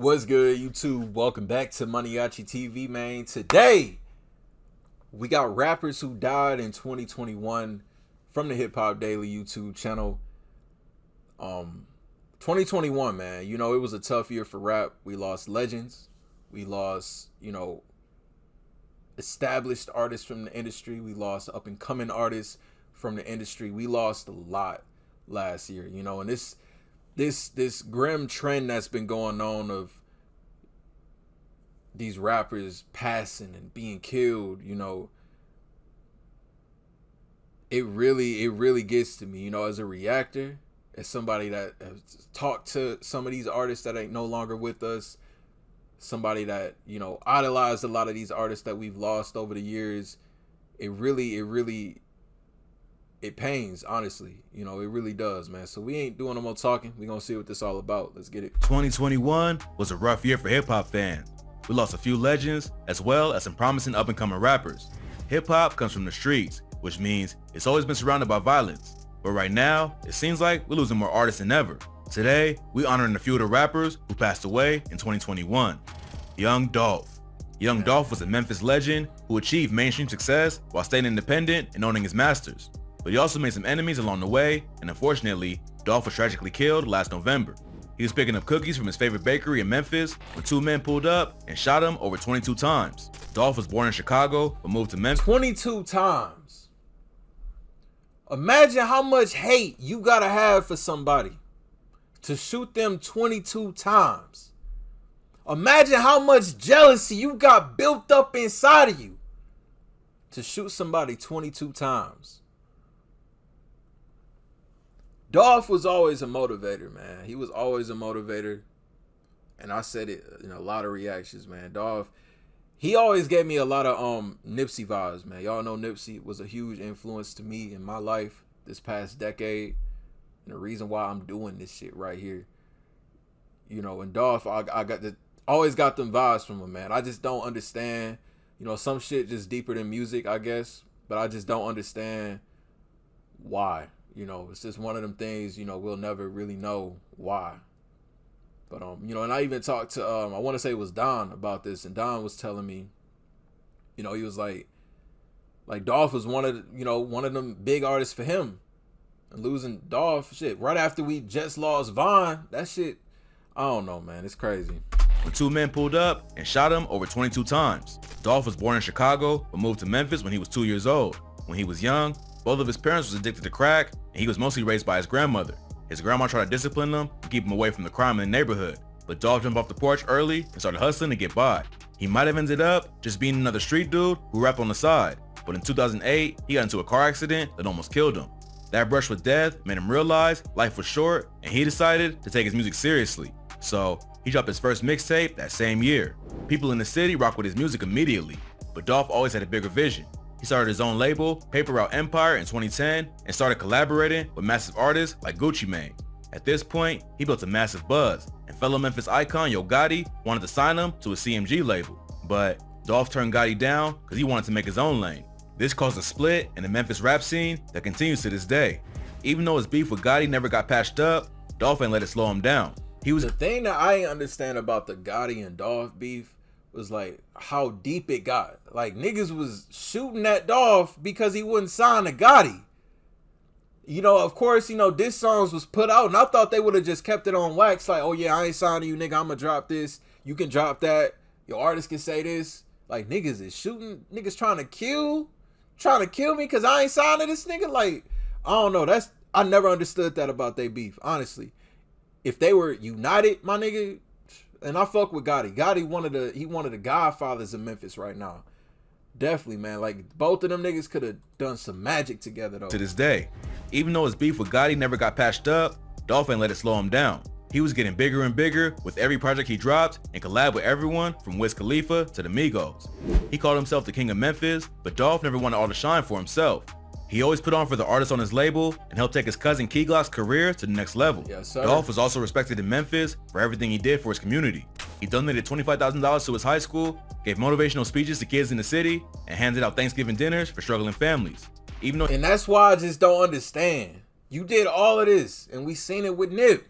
What's good, YouTube? Welcome back to MANIACITV, man. Today, we got rappers who died in 2021 from the Hip Hop Daily YouTube channel. 2021, man. You know, it was a tough year for rap. We lost legends. We lost, established artists from the industry. We lost up-and-coming artists from the industry. We lost a lot last year, and this grim trend that's been going on of these rappers passing and being killed, it really gets to me, as a reactor, as somebody that has talked to some of these artists that ain't no longer with us, somebody that, idolized a lot of these artists that we've lost over the years. It pains, honestly. It really does, man. So we ain't doing no more talking. We gonna see what this all about. Let's get it. 2021 was a rough year for hip-hop fans. We lost a few legends, as well as some promising up-and-coming rappers. Hip-hop comes from the streets, which means it's always been surrounded by violence. But right now, it seems like we're losing more artists than ever. Today, we're honoring a few of the rappers who passed away in 2021. Young Dolph. Young Dolph was a Memphis legend who achieved mainstream success while staying independent and owning his masters. But he also made some enemies along the way, and unfortunately, Dolph was tragically killed last November. He was picking up cookies from his favorite bakery in Memphis when two men pulled up and shot him over 22 times. Dolph was born in Chicago, but moved to Memphis. 22 times. Imagine how much hate you gotta have for somebody to shoot them 22 times. Imagine how much jealousy you got built up inside of you to shoot somebody 22 times. Dolph was always a motivator, man. He was always a motivator. And I said it in a lot of reactions, man. Dolph, he always gave me a lot of Nipsey vibes, man. Y'all know Nipsey was a huge influence to me in my life this past decade. And the reason why I'm doing this shit right here. And Dolph, I always got them vibes from him, man. I just don't understand. Some shit just deeper than music, I guess. But I just don't understand why. It's just one of them things, we'll never really know why. But, and I even talked to, I want to say it was Don about this. And Don was telling me, he was like Dolph was one of them big artists for him. And losing Dolph, shit, right after we just lost Von, that shit, I don't know, man. It's crazy. When two men pulled up and shot him over 22 times. Dolph was born in Chicago, but moved to Memphis when he was 2 years old. When he was young, both of his parents was addicted to crack, and he was mostly raised by his grandmother. His grandma tried to discipline him and keep him away from the crime in the neighborhood, but Dolph jumped off the porch early and started hustling to get by. He might have ended up just being another street dude who rapped on the side, but in 2008, he got into a car accident that almost killed him. That brush with death made him realize life was short, and he decided to take his music seriously. So he dropped his first mixtape that same year. People in the city rocked with his music immediately, but Dolph always had a bigger vision. He started his own label, Paper Route Empire, in 2010 and started collaborating with massive artists like Gucci Mane. At this point, he built a massive buzz, and fellow Memphis icon Yo Gotti wanted to sign him to a CMG label. But Dolph turned Gotti down because he wanted to make his own lane. This caused a split in the Memphis rap scene that continues to this day. Even though his beef with Gotti never got patched up, Dolph ain't let it slow him down. The thing that I ain't understand about the Gotti and Dolph beef was like how deep it got. Like niggas was shooting at Dolph because he wouldn't sign to Gotti. Of course, diss songs was put out and I thought they would have just kept it on wax. Like, oh yeah, I ain't signing you, nigga. I'ma drop this. You can drop that. Your artist can say this. Like niggas is shooting. Niggas trying to kill me because I ain't signing this nigga. Like, I don't know. I never understood that about they beef, honestly. If they were united, my nigga, and I fuck with Gotti. Gotti one of the godfathers of Memphis right now. Definitely, man. Like both of them niggas could have done some magic together though. To this day, even though his beef with Gotti never got patched up, Dolph ain't let it slow him down. He was getting bigger and bigger with every project he dropped and collabed with everyone from Wiz Khalifa to the Migos. He called himself the king of Memphis, but Dolph never wanted all the shine for himself. He always put on for the artists on his label and helped take his cousin Key Glock's career to the next level. Yes, sir. Dolph was also respected in Memphis for everything he did for his community. He donated $25,000 to his high school, gave motivational speeches to kids in the city, and handed out Thanksgiving dinners for struggling families. And that's why I just don't understand. You did all of this, and we seen it with Nip.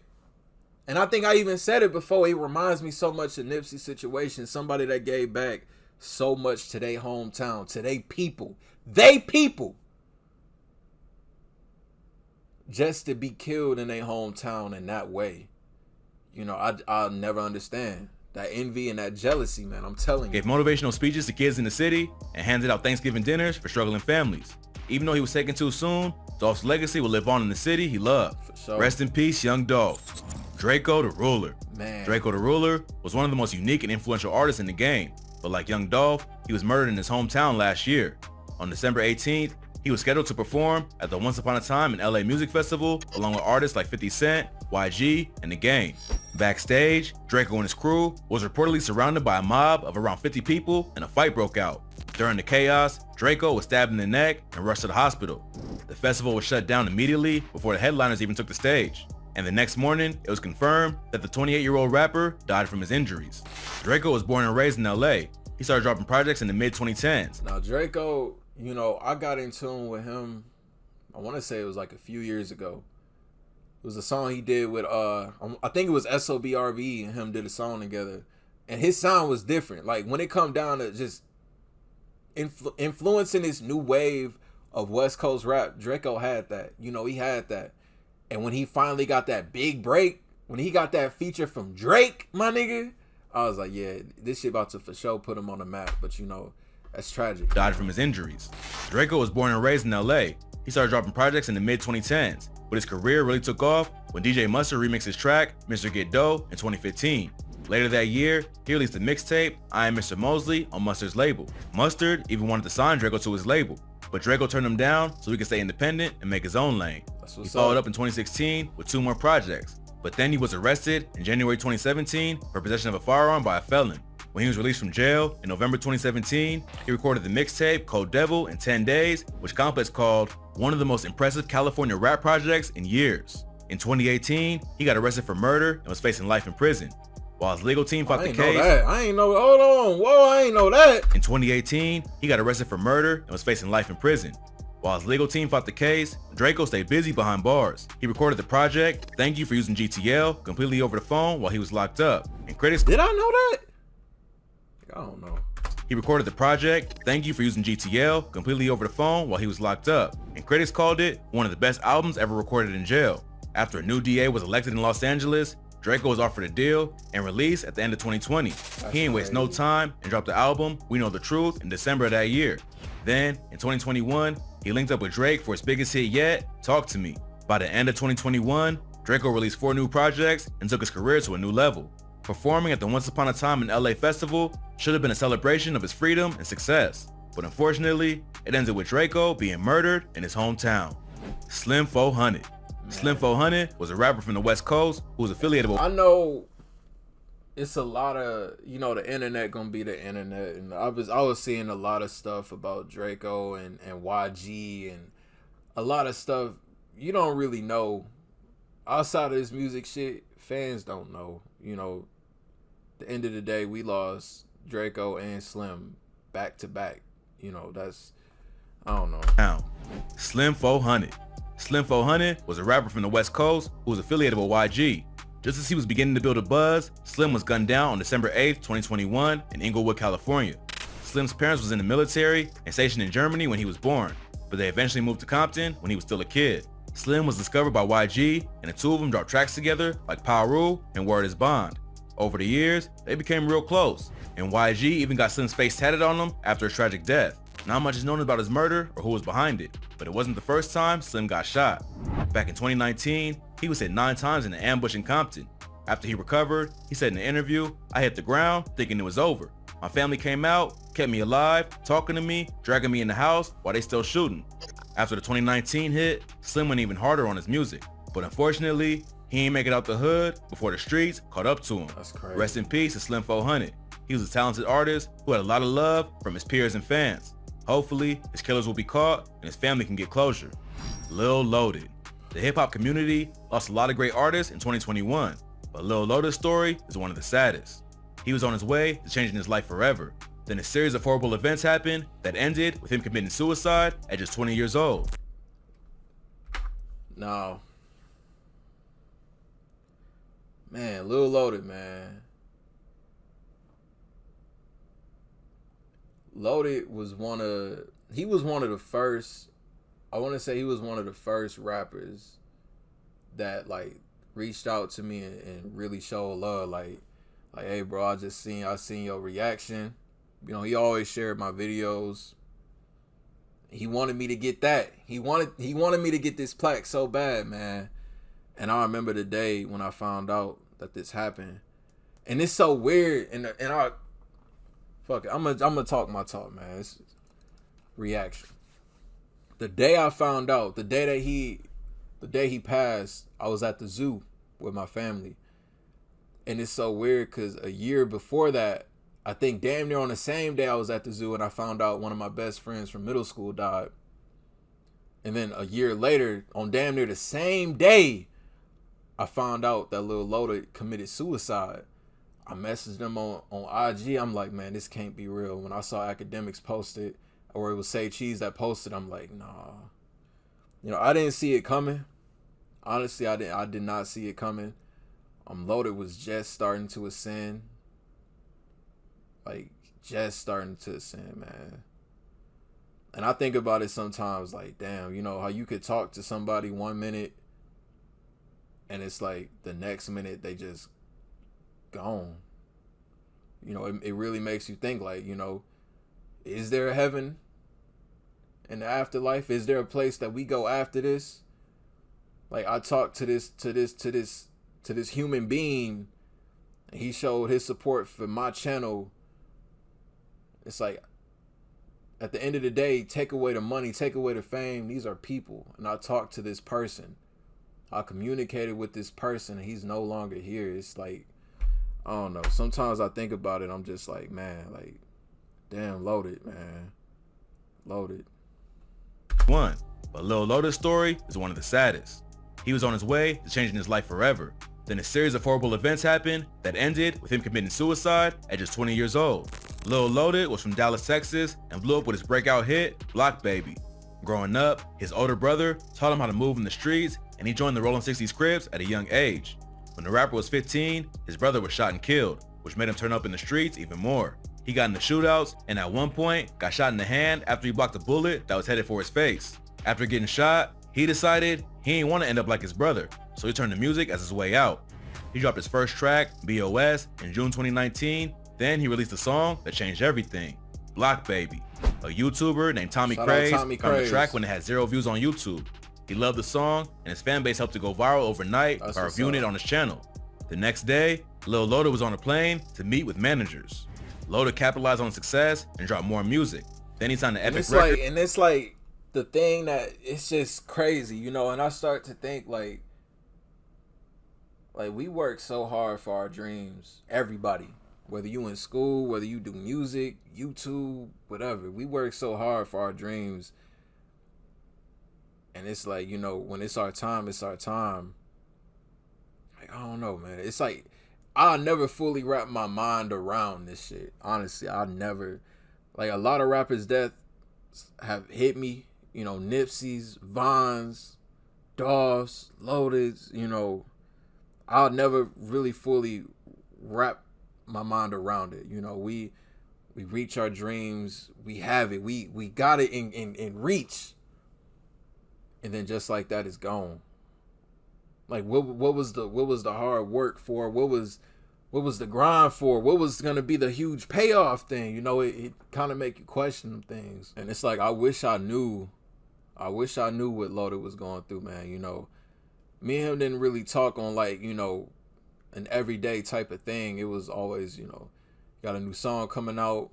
And I think I even said it before. It reminds me so much of Nipsey's situation. Somebody that gave back so much to their hometown, to their people. They people. Just to be killed in their hometown in that way. You know, I'll never understand. That envy and that jealousy, man. I'm telling you. Gave motivational speeches to kids in the city and handed out Thanksgiving dinners for struggling families. Even though he was taken too soon, Dolph's legacy will live on in the city he loved. For sure. Rest in peace, young Dolph. Draco the Ruler. Man. Draco the Ruler was one of the most unique and influential artists in the game. But like young Dolph, he was murdered in his hometown last year. On December 18th, he was scheduled to perform at the Once Upon a Time in LA Music Festival along with artists like 50 Cent, YG, and The Game. Backstage, Draco and his crew was reportedly surrounded by a mob of around 50 people and a fight broke out. During the chaos, Draco was stabbed in the neck and rushed to the hospital. The festival was shut down immediately before the headliners even took the stage. And the next morning, it was confirmed that the 28-year-old rapper died from his injuries. Draco was born and raised in LA. He started dropping projects in the mid-2010s. Now Draco, you know, I got in tune with him, I want to say it was like a few years ago. It was a song he did with, I think it was SOBRB and him did a song together. And his sound was different. Like when it come down to just influencing this new wave of West Coast rap, Draco had that. You know, he had that. And when he finally got that big break, when he got that feature from Drake, my nigga, I was like, yeah, this shit about to for sure put him on the map. But you know, that's tragic. Died from his injuries. Draco was born and raised in LA. He started dropping projects in the mid-2010s, but his career really took off when DJ Mustard remixed his track, Mr. Get Dough, in 2015. Later that year, he released the mixtape, I Am Mr. Mosley, on Mustard's label. Mustard even wanted to sign Draco to his label, but Draco turned him down so he could stay independent and make his own lane. He followed up in 2016 with 2 more projects, but then he was arrested in January 2017 for possession of a firearm by a felon. When he was released from jail in November 2017, he recorded the mixtape Cold Devil in 10 days, which Complex called one of the most impressive California rap projects in years. In 2018, he got arrested for murder and was facing life in prison. While his legal team fought the case, I ain't know. Hold on, whoa, I ain't know that. In 2018, he got arrested for murder and was facing life in prison. While his legal team fought the case, Draco stayed busy behind bars. He recorded the project Thank You for Using GTL completely over the phone while he was locked up. And critics Did I know that? I don't know. He recorded the project Thank You for Using GTL completely over the phone while he was locked up. And critics called it one of the best albums ever recorded in jail. After a new DA was elected in Los Angeles, Draco was offered a deal and released at the end of 2020. He ain't waste no time and dropped the album We Know the Truth in December of that year. Then, in 2021, he linked up with Drake for his biggest hit yet, Talk to Me. By the end of 2021, Draco released 4 new projects and took his career to a new level. Performing at the Once Upon a Time in LA festival should have been a celebration of his freedom and success. But unfortunately, it ended with Draco being murdered in his hometown. Slimfo Honey. Slimfo Honey was a rapper from the West Coast who was affiliated with... I know it's a lot of, you know, the internet gonna be the internet, and I was seeing a lot of stuff about Draco and YG and a lot of stuff you don't really know outside of this music shit. Fans don't know. You know, the end of the day, we lost Draco and Slim back to back. You know, that's, I don't know. Now, Slimfo Honey. Slimfo Honey was a rapper from the West Coast who was affiliated with YG. Just as he was beginning to build a buzz, Slim was gunned down on December 8th, 2021 in Inglewood, California. Slim's parents was in the military and stationed in Germany when he was born, but they eventually moved to Compton when he was still a kid. Slim was discovered by YG, and the two of them dropped tracks together like Paru and Word is Bond. Over the years, they became real close, and YG even got Slim's face tatted on him after his tragic death. Not much is known about his murder or who was behind it, but it wasn't the first time Slim got shot. Back in 2019, he was hit 9 times in an ambush in Compton. After he recovered, he said in an interview, "I hit the ground thinking it was over. My family came out, kept me alive, talking to me, dragging me in the house while they still shooting." After the 2019 hit, Slim went even harder on his music, but unfortunately, he ain't make it out the hood before the streets caught up to him. That's crazy. Rest in peace to Slimfo Honey. He was a talented artist who had a lot of love from his peers and fans. Hopefully, his killers will be caught and his family can get closure. Lil Lota. The hip-hop community lost a lot of great artists in 2021, but Lil Lota's story is one of the saddest. He was on his way to changing his life forever. Then a series of horrible events happened that ended with him committing suicide at just 20 years old. No. Man, Lil Lota, man. Loaded was he was one of the first, I want to say he was one of the first rappers that like reached out to me and really showed love. Like, hey bro, I seen your reaction. You know, he always shared my videos. He wanted me to get that. He wanted me to get this plaque so bad, man. And I remember the day when I found out that this happened. And it's so weird. And I fuck it. I'm gonna talk my talk, man. It's reaction. The day I found out, the day he passed, I was at the zoo with my family. And it's so weird because a year before that, I think damn near on the same day I was at the zoo and I found out one of my best friends from middle school died. And then a year later, on damn near the same day, I found out that Lil Lota committed suicide. I messaged him on IG. I'm like, man, this can't be real. When I saw academics post it, or it was Say Cheese that posted, I'm like, nah. You know, I didn't see it coming. Honestly, I did not see it coming. Loaded was just starting to ascend. Like, just starting to ascend, man. And I think about it sometimes, like, damn, you know, how you could talk to somebody 1 minute and it's like the next minute they just gone. You know, it really makes you think, like, you know, is there a heaven in the afterlife? Is there a place that we go after this? Like, I talked to this human being, and he showed his support for my channel. It's like, at the end of the day, take away the money, take away the fame. These are people. And I talked to this person. I communicated with this person, and he's no longer here. It's like, I don't know. Sometimes I think about it. I'm just like, man, like, damn, Loaded, man. Loaded. One, but Lil Lota's story is one of the saddest. He was on his way to changing his life forever. Then a series of horrible events happened that ended with him committing suicide at just 20 years old. Lil Lota was from Dallas, Texas, and blew up with his breakout hit, Block Baby. Growing up, his older brother taught him how to move in the streets, and he joined the Rollin' 60s Crips at a young age. When the rapper was 15, his brother was shot and killed, which made him turn up in the streets even more. He got into shootouts, and at one point, got shot in the hand after he blocked a bullet that was headed for his face. After getting shot, he decided he didn't want to end up like his brother, so he turned to music as his way out. He dropped his first track, BOS, in June 2019. Then he released a song that changed everything, Block Baby. A YouTuber named Tommy Craze found the track when it had 0 views on YouTube. He loved the song, and his fan base helped it go viral overnight by reviewing it on his channel. The next day, Lil Lota was on a plane to meet with managers. Lota capitalized on success and dropped more music. Then he signed the Epic record. And it's like the thing that it's just crazy, you know, and I start to think like we work so hard for our dreams. Everybody, whether you in school, whether you do music, YouTube, whatever, we work so hard for our dreams. And it's like, you know, when it's our time, it's our time. Like, I don't know, man. It's like, I'll never fully wrap my mind around this shit. Honestly, I'll never. Like, a lot of rappers' deaths have hit me. You know, Nipsey's, Von's, Dolph's, Lota's, you know. I'll never really fully wrap my mind around it. You know, we reach our dreams. We have it. We got it in reach. And then just like that, it's gone. Like, what was the hard work for? What was the grind for? What was gonna be the huge payoff thing? You know, it kind of make you question things. And it's like, I wish I knew what Lota was going through, man. You know, me and him didn't really talk on, like, you know, an everyday type of thing. It was always, you know, got a new song coming out.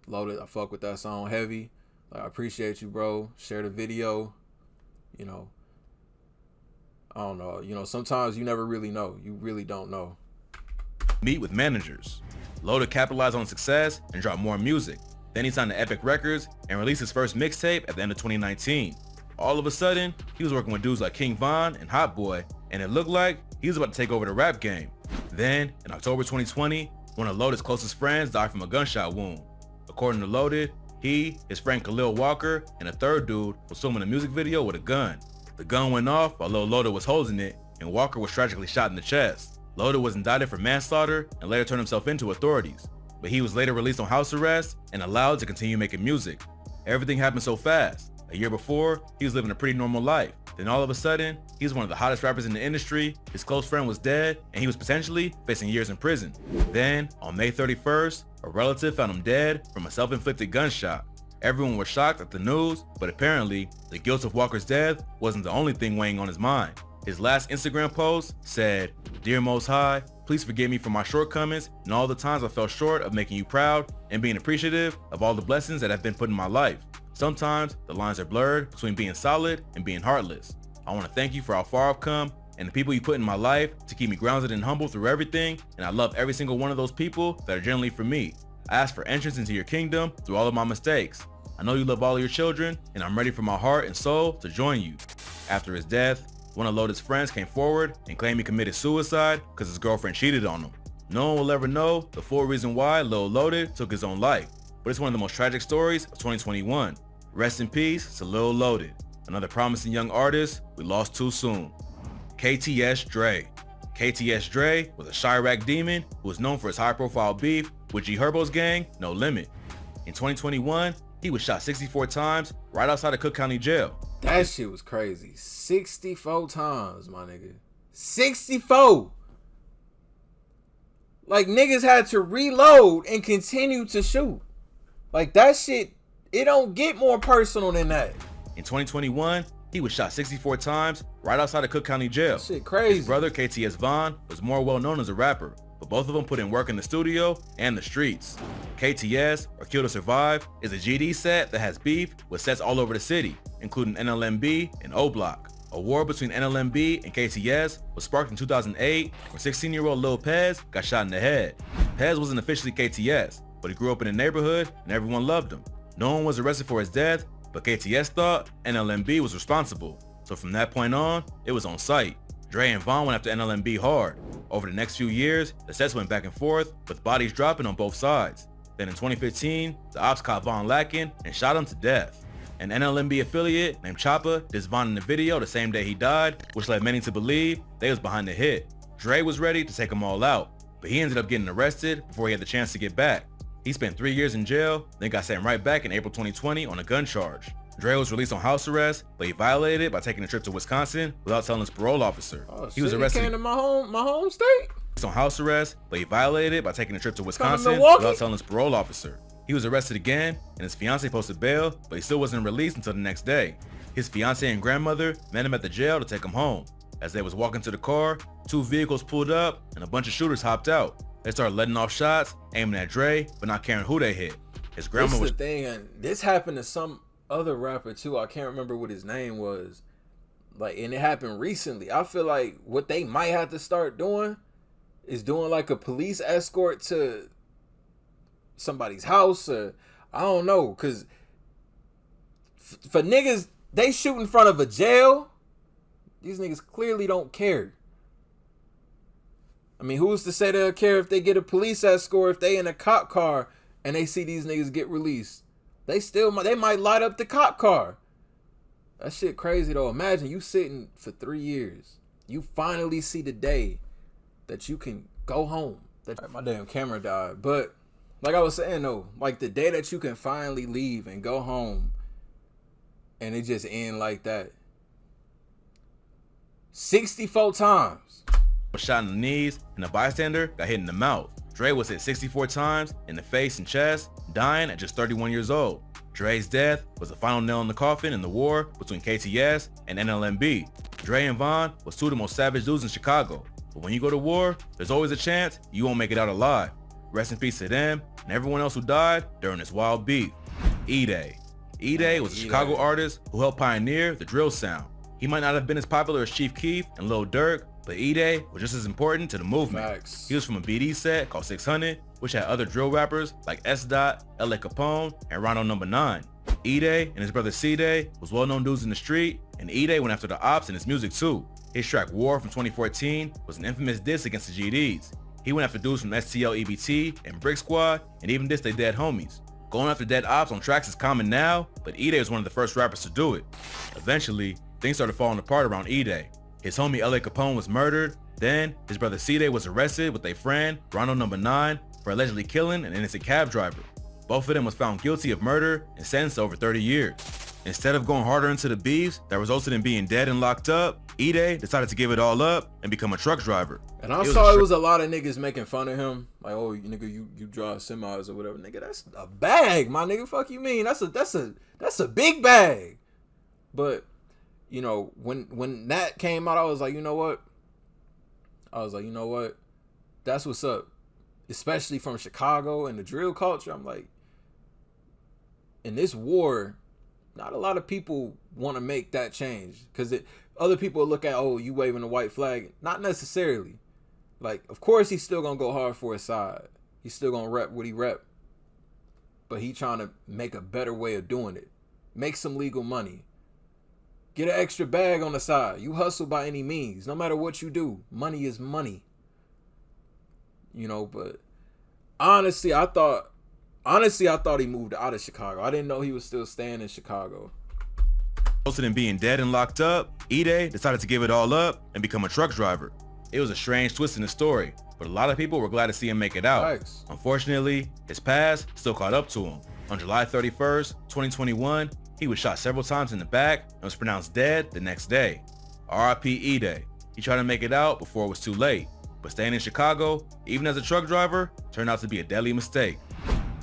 Lota, I fuck with that song heavy. Like, I appreciate you, bro. Share the video. You know, I don't know. You know, sometimes you never really know. You really don't know. Meet with managers. Lota capitalized on success and dropped more music. Then he signed to Epic Records and released his first mixtape at the end of 2019. All of a sudden, he was working with dudes like King Von and Hot Boy, and it looked like he was about to take over the rap game. Then, in October 2020, one of Lota's closest friends died from a gunshot wound. According to Loaded, he, his friend Khalil Walker, and a third dude was filming a music video with a gun. The gun went off while Lil Lota was holding it, and Walker was tragically shot in the chest. Lota was indicted for manslaughter and later turned himself in to authorities, but he was later released on house arrest and allowed to continue making music. Everything happened so fast. A year before, he was living a pretty normal life. Then all of a sudden, he was one of the hottest rappers in the industry, his close friend was dead, and he was potentially facing years in prison. Then, on May 31st, a relative found him dead from a self-inflicted gunshot. Everyone was shocked at the news, but apparently, the guilt of Walker's death wasn't the only thing weighing on his mind. His last Instagram post said, "Dear Most High, please forgive me for my shortcomings and all the times I fell short of making you proud and being appreciative of all the blessings that have been put in my life. Sometimes the lines are blurred between being solid and being heartless. I want to thank you for how far I've come and the people you put in my life to keep me grounded and humble through everything, and I love every single one of those people that are generally for me. I ask for entrance into your kingdom through all of my mistakes. I know you love all of your children, and I'm ready for my heart and soul to join you." After his death, one of Lota's friends came forward and claimed he committed suicide because his girlfriend cheated on him. No one will ever know the full reason why Lil Lota took his own life, but it's one of the most tragic stories of 2021. Rest in peace to Lil Lota, another promising young artist we lost too soon. KTS Dre. KTS Dre was a Chirac demon who was known for his high-profile beef with G Herbo's gang, No Limit. In 2021, he was shot 64 times right outside of Cook County Jail. That shit was crazy. 64 times, my nigga. 64! Like, niggas had to reload and continue to shoot. Like, that shit, it don't get more personal than that. In 2021, he was shot 64 times right outside of Cook County Jail. That shit crazy. His brother, KTS Vaughn, was more well known as a rapper, but both of them put in work in the studio and the streets. KTS, or Kill to Survive, is a GD set that has beef with sets all over the city, including NLMB and O Block. A war between NLMB and KTS was sparked in 2008 when 16-year-old Lil Pez got shot in the head. Pez wasn't officially KTS, but he grew up in the neighborhood and everyone loved him. No one was arrested for his death, but KTS thought NLMB was responsible. So from that point on, it was on sight. Dre and Vaughn went after NLMB hard. Over the next few years, the sets went back and forth, with bodies dropping on both sides. Then in 2015, the ops caught Vaughn lacking and shot him to death. An NLMB affiliate named Choppa dissed Vaughn in the video the same day he died, which led many to believe they was behind the hit. Dre was ready to take them all out, but he ended up getting arrested before he had the chance to get back. He spent 3 years in jail, then got sent right back in April 2020 on a gun charge. Dre was released on house arrest, but he violated it by taking a trip to Wisconsin without telling his parole officer. He was arrested. He came to my home state. On house arrest, but he violated it by taking a trip to Wisconsin without telling his parole officer. He was arrested again, and his fiance posted bail, but he still wasn't released until the next day. His fiance and grandmother met him at the jail to take him home. As they was walking to the car, 2 vehicles pulled up, and a bunch of shooters hopped out. They started letting off shots, aiming at Dre, but not caring who they hit. His grandma was. This is the thing, and this happened to some other rapper too. I can't remember what his name was. Like, and it happened recently. I feel like what they might have to start doing is doing like a police escort to somebody's house, or I don't know, because for niggas, they shoot in front of a jail. These niggas clearly don't care. I mean, who's to say they'll care if they get a police escort, if they in a cop car and they see these niggas get released? They might light up the cop car. That shit crazy though. Imagine you sitting for 3 years. You finally see the day that you can go home. My damn camera died. But like I was saying though, like the day that you can finally leave and go home and it just end like that. 64 times. Was shot in the knees and a bystander got hit in the mouth. Dre was hit 64 times in the face and chest, dying at just 31 years old. Dre's death was the final nail in the coffin in the war between KTS and NLMB. Dre and Vaughn was 2 of the most savage dudes in Chicago, but when you go to war, there's always a chance you won't make it out alive. Rest in peace to them and everyone else who died during this wild beef. EDay. EDay was a Chicago artist who helped pioneer the drill sound. He might not have been as popular as Chief Keef and Lil Durk, but EDay was just as important to the movement. Facts. He was from a BD set called 600, which had other drill rappers like S. Dot, LA Capone, and Rondo No. 9. EDay and his brother C-Day was well-known dudes in the street, and EDay went after the ops in his music too. His track War from 2014 was an infamous diss against the GDs. He went after dudes from STL EBT and Brick Squad, and even dissed they dead homies. Going after dead ops on tracks is common now, but EDay was one of the first rappers to do it. Eventually, things started falling apart around EDay. His homie L.A. Capone was murdered. Then, his brother EDay was arrested with a friend, Ronald No. 9, for allegedly killing an innocent cab driver. Both of them was found guilty of murder and sentenced to over 30 years. Instead of going harder into the beefs that resulted in being dead and locked up, EDay decided to give it all up and become a truck driver. And I saw it was a lot of niggas making fun of him. Like, oh, nigga, you drive semis or whatever. Nigga, that's a bag, my nigga. Fuck you mean? That's a big bag. But, you know, when that came out, I was like, you know what? That's what's up. Especially from Chicago and the drill culture. I'm like, in this war, not a lot of people want to make that change. Because other people look at, oh, you waving the white flag. Not necessarily. Like, of course, he's still going to go hard for his side. He's still going to rep what he rep. But he trying to make a better way of doing it. Make some legal money. Get an extra bag on the side. You hustle by any means. No matter what you do. Money is money. You know, but honestly, I thought he moved out of Chicago. I didn't know he was still staying in Chicago. Resulted in being dead and locked up, EDay decided to give it all up and become a truck driver. It was a strange twist in the story, but a lot of people were glad to see him make it out. Thanks. Unfortunately, his past still caught up to him. On July 31st, 2021, he was shot several times in the back and was pronounced dead the next day. R.I.P. EDay. He tried to make it out before it was too late, but staying in Chicago, even as a truck driver, turned out to be a deadly mistake.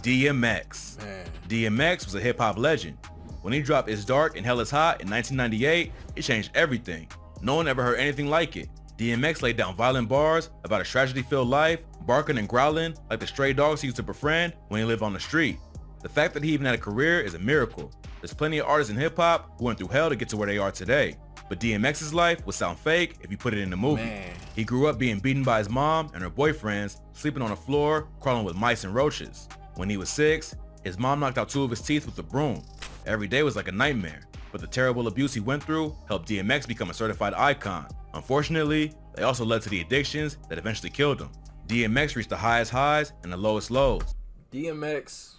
DMX. Man. DMX was a hip-hop legend. When he dropped It's Dark and Hell Is Hot in 1998, it changed everything. No one ever heard anything like it. DMX laid down violent bars about a tragedy-filled life, barking and growling like the stray dogs he used to befriend when he lived on the street. The fact that he even had a career is a miracle. There's plenty of artists in hip-hop who went through hell to get to where they are today. But DMX's life would sound fake if you put it in the movie. Man. He grew up being beaten by his mom and her boyfriends, sleeping on the floor, crawling with mice and roaches. When he was 6, his mom knocked out 2 of his teeth with a broom. Every day was like a nightmare, but the terrible abuse he went through helped DMX become a certified icon. Unfortunately, they also led to the addictions that eventually killed him. DMX reached the highest highs and the lowest lows. DMX,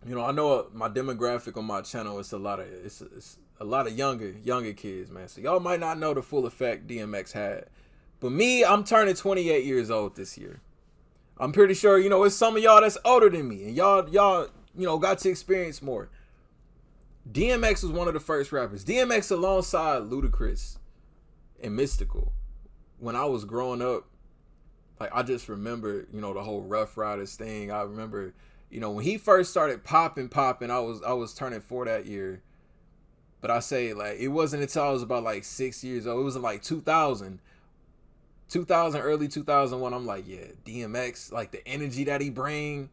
you know, I know my demographic on my channel is a lot of younger kids, man. So y'all might not know the full effect DMX had. But me, I'm turning 28 years old this year. I'm pretty sure, you know, it's some of y'all that's older than me, and y'all, you know, got to experience more. DMX was one of the first rappers. DMX alongside Ludacris and Mystical. When I was growing up, like, I just remember, you know, the whole Rough Riders thing. I remember, you know, when he first started popping, I was turning 4 that year. But I say, like, it wasn't until I was about like 6 years old. It was in like 2000, early 2001. I'm like, yeah, DMX, like the energy that he bring.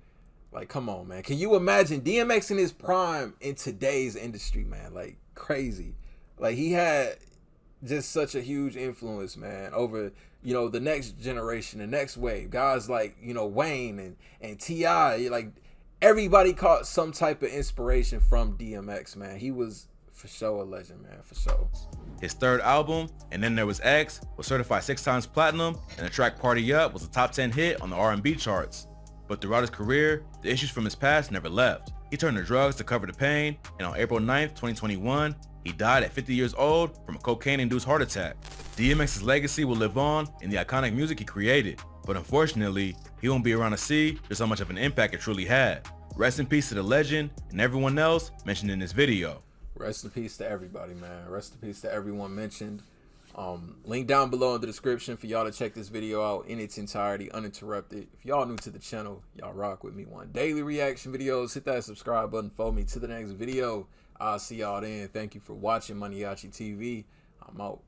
Like, come on, man. Can you imagine DMX in his prime in today's industry, man? Like, crazy. Like, he had just such a huge influence, man, over, you know, the next generation, the next wave. Guys like, you know, Wayne and T.I. Like, everybody caught some type of inspiration from DMX, man. He was for sure a legend, man, for sure. His third album, And Then There Was X, was certified 6 times platinum, and the track Party Up was a top 10 hit on the R&B charts. But throughout his career, the issues from his past never left. He turned to drugs to cover the pain, and on April 9th, 2021, he died at 50 years old from a cocaine-induced heart attack. DMX's legacy will live on in the iconic music he created, but unfortunately, he won't be around to see just how much of an impact it truly had. Rest in peace to the legend and everyone else mentioned in this video. Rest in peace to everybody, man. Rest in peace to everyone mentioned. Link down below in the description for y'all to check this video out in its entirety, uninterrupted. If y'all new to the channel, y'all rock with me on daily reaction videos. Hit that subscribe button for me to the next video. I'll see y'all then. Thank you for watching MANIACITV. I'm out.